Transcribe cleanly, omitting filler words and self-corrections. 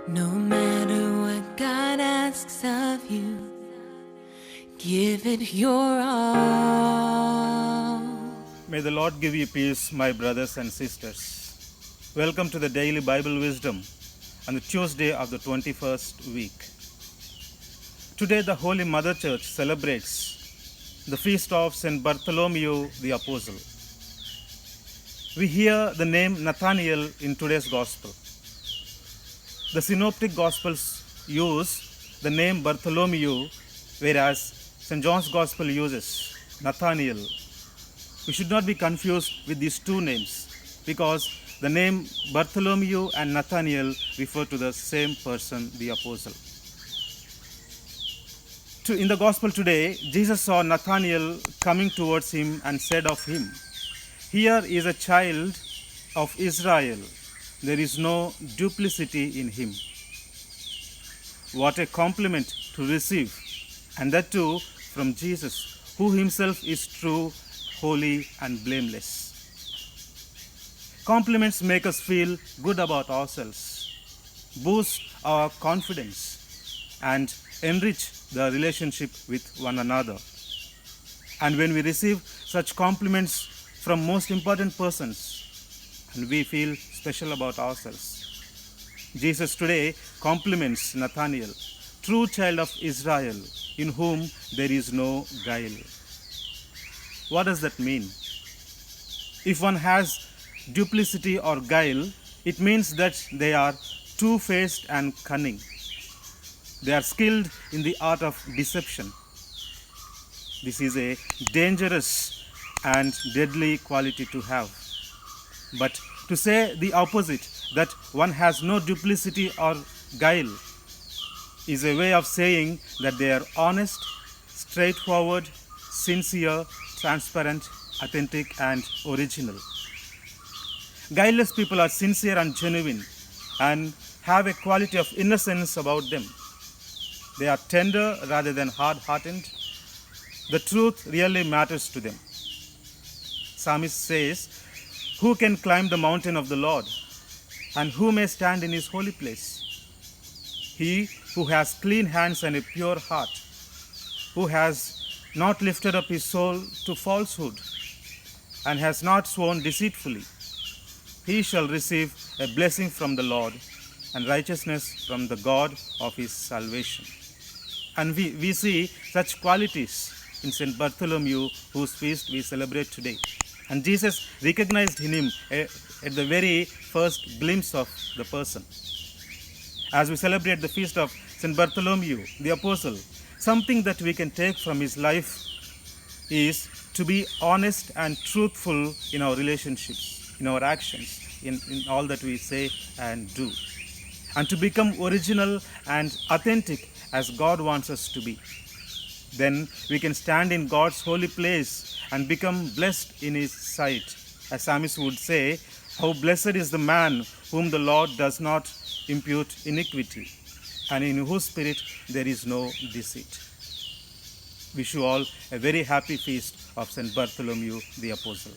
No matter what God asks of you, give it your all. May the Lord give you peace, my brothers and sisters. Welcome to the Daily Bible Wisdom on the Tuesday of the 21st week. Today, the Holy Mother Church celebrates the feast of St. Bartholomew the Apostle. We hear the name Nathaniel in today's Gospel. The Synoptic Gospels use the name Bartholomew, whereas St. John's Gospel uses Nathaniel. We should not be confused with these two names because the name Bartholomew and Nathaniel refer to the same person, the Apostle. In the Gospel today, Jesus saw Nathanael coming towards him and said of him, "Here is a child of Israel. There is no duplicity in him." What a compliment to receive, and that too from Jesus, who himself is true, holy, and blameless. Compliments make us feel good about ourselves, boost our confidence, and enrich the relationship with one another. And when we receive such compliments from most important persons, and we feel special about ourselves. Jesus today compliments Nathanael, true child of Israel, in whom there is no guile. What does that mean? If one has duplicity or guile, it means that they are two-faced and cunning. They are skilled in the art of deception. This is a dangerous and deadly quality to have. But to say the opposite, that one has no duplicity or guile, is a way of saying that they are honest, straightforward, sincere, transparent, authentic, and original. Guileless people are sincere and genuine and have a quality of innocence about them. They are tender rather than hard-hearted. The truth really matters to them. Psalmist says, "Who can climb the mountain of the Lord? And who may stand in his holy place? He who has clean hands and a pure heart, who has not lifted up his soul to falsehood, and has not sworn deceitfully, he shall receive a blessing from the Lord and righteousness from the God of his salvation." And we see such qualities in St. Bartholomew, whose feast we celebrate today. And Jesus recognized in him at the very first glimpse of the person. As we celebrate the feast of St. Bartholomew, the Apostle, something that we can take from his life is to be honest and truthful in our relationships, in our actions, in all that we say and do. And to become original and authentic as God wants us to be. Then we can stand in God's holy place and become blessed in his sight. As Psalmist would say, "How blessed is the man whom the Lord does not impute iniquity, and in whose spirit there is no deceit." Wish you all a very happy feast of St. Bartholomew the Apostle.